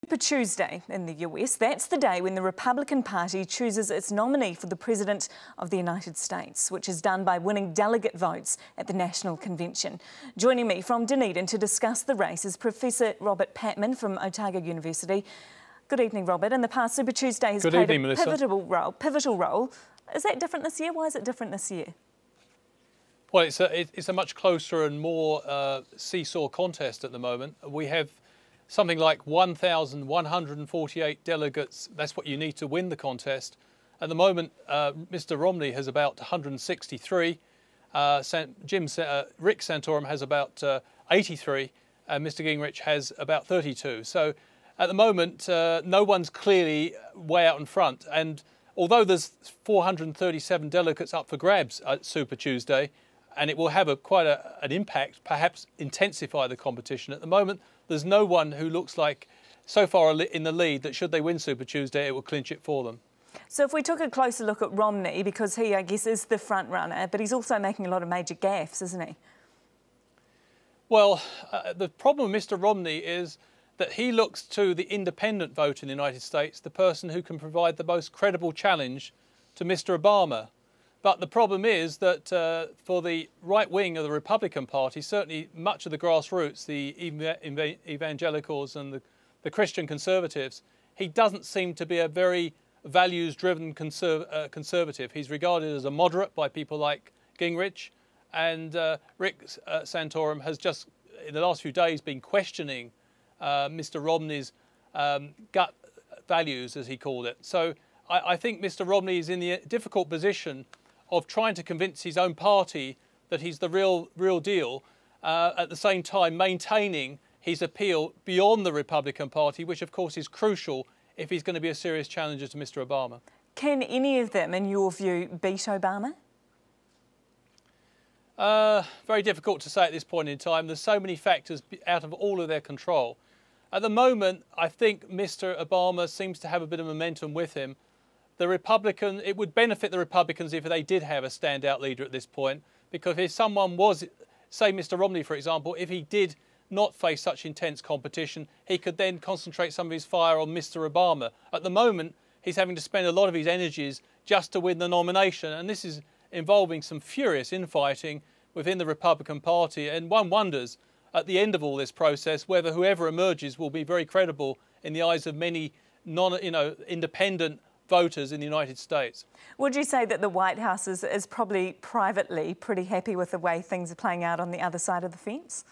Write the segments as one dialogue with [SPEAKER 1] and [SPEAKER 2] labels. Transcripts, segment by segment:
[SPEAKER 1] Super Tuesday in the US, that's the day when the Republican Party chooses its nominee for the President of the United States, which is done by winning delegate votes at the National Convention. Joining me from Dunedin to discuss the race is Professor Robert Patman from Otago University. Good evening, Robert. In the past, Super Tuesday has played a pivotal role. Is that different this year? Why is it different this year?
[SPEAKER 2] Well, it's a much closer and more seesaw contest at the moment. We have something like 1,148 delegates. That's what you need to win the contest. At the moment, Mr. Romney has about 163. Rick Santorum has about 83, and Mr. Gingrich has about 32. So at the moment, no one's clearly way out in front. And although there's 437 delegates up for grabs at Super Tuesday, and it will have quite an impact, perhaps intensify the competition. At the moment, there's no one who looks like so far in the lead that should they win Super Tuesday, it will clinch it for them.
[SPEAKER 1] So if we took a closer look at Romney, because he, I guess, is the front runner, but he's also making a lot of major gaffes, isn't he?
[SPEAKER 2] Well, the problem with Mr. Romney is that he looks to the independent vote in the United States, the person who can provide the most credible challenge to Mr. Obama. But the problem is that for the right wing of the Republican Party, certainly much of the grassroots, the evangelicals and the Christian conservatives, he doesn't seem to be a very values-driven conservative. He's regarded as a moderate by people like Gingrich, and Rick Santorum has just, in the last few days, been questioning Mr. Romney's gut values, as he called it. So I think Mr. Romney is in the difficult position of trying to convince his own party that he's the real deal, at the same time maintaining his appeal beyond the Republican Party, which of course is crucial if he's going to be a serious challenger to Mr. Obama. Can
[SPEAKER 1] any of them, in your view, beat Obama?
[SPEAKER 2] Very difficult to say at this point in time. There's so many factors out of all of their control. At the moment, I think Mr. Obama seems to have a bit of momentum with him. It would benefit the Republicans if they did have a standout leader at this point, because if someone was, say Mr. Romney, for example, if he did not face such intense competition, he could then concentrate some of his fire on Mr. Obama. At the moment, he's having to spend a lot of his energies just to win the nomination, and this is involving some furious infighting within the Republican Party, and one wonders at the end of all this process whether whoever emerges will be very credible in the eyes of many independent voters in the United States.
[SPEAKER 1] Would you say that the White House is probably privately pretty happy with the way things are playing out on the other side of the fence?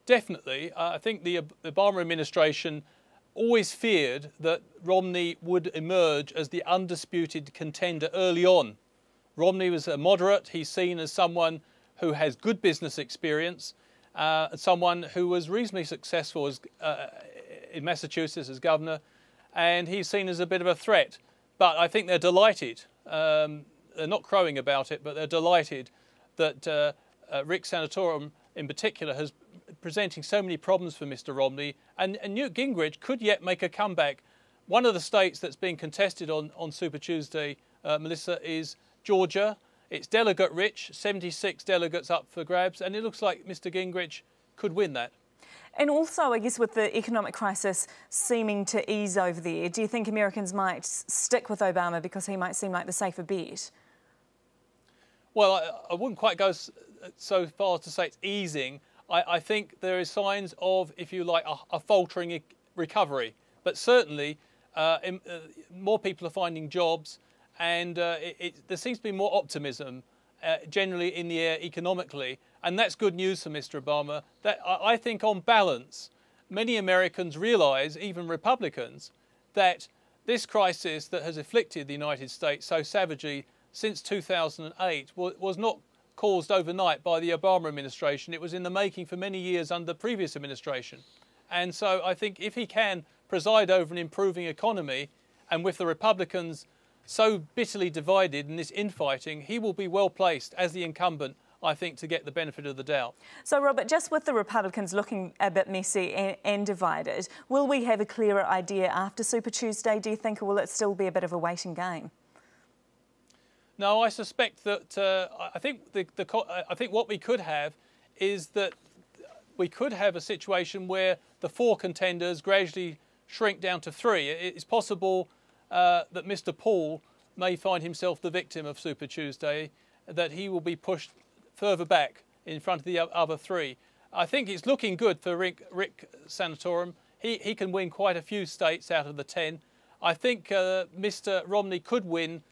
[SPEAKER 2] Definitely. I think the Obama administration always feared that Romney would emerge as the undisputed contender early on. Romney was a moderate. He's seen as someone who has good business experience, someone who was reasonably successful in Massachusetts as governor, and he's seen as a bit of a threat. But I think they're delighted. They're not crowing about it, but they're delighted that Rick Santorum in particular has presenting so many problems for Mr. Romney, and Newt Gingrich could yet make a comeback. One of the states that's being contested on Super Tuesday, Melissa, is Georgia. It's delegate rich, 76 delegates up for grabs, and it looks like Mr. Gingrich could win that.
[SPEAKER 1] And also, I guess, with the economic crisis seeming to ease over there, do you think Americans might stick with Obama because he might seem like the safer bet?
[SPEAKER 2] Well, I wouldn't quite go so far as to say it's easing. I think there is signs of, if you like, a faltering recovery. But certainly, more people are finding jobs, and there seems to be more optimism generally in the air economically. And that's good news for Mr. Obama. That I think on balance, many Americans realise, even Republicans, that this crisis that has afflicted the United States so savagely since 2008 was not caused overnight by the Obama administration. It was in the making for many years under the previous administration. And so I think if he can preside over an improving economy, and with the Republicans so bitterly divided in this infighting, he will be well placed as the incumbent, I think, to get the benefit of the doubt.
[SPEAKER 1] So, Robert, just with the Republicans looking a bit messy and divided, will we have a clearer idea after Super Tuesday, do you think, or will it still be a bit of a waiting game?
[SPEAKER 2] No, I suspect that I think what we could have is that we could have a situation where the four contenders gradually shrink down to 3. It's possible that Mr Paul may find himself the victim of Super Tuesday, that he will be pushed further back in front of the other 3. I think it's looking good for Rick Santorum. He can win quite a few states out of the 10. I think Mr Romney could win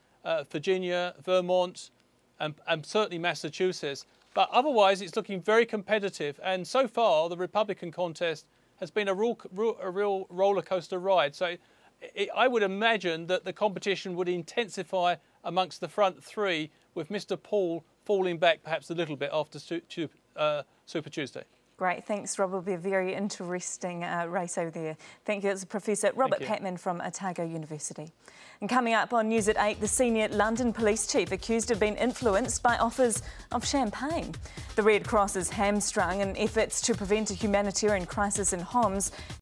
[SPEAKER 2] Virginia, Vermont and certainly Massachusetts. But otherwise it's looking very competitive, and so far the Republican contest has been a real roller coaster ride. So I would imagine that the competition would intensify amongst the front 3, with Mr Paul falling back perhaps a little bit after Super Tuesday.
[SPEAKER 1] Great, thanks Rob. It'll be a very interesting race over there. Thank you. It's Professor Robert Patman from Otago University. And coming up on News at 8, the senior London police chief accused of being influenced by offers of champagne. The Red Cross is hamstrung in efforts to prevent a humanitarian crisis in Homs.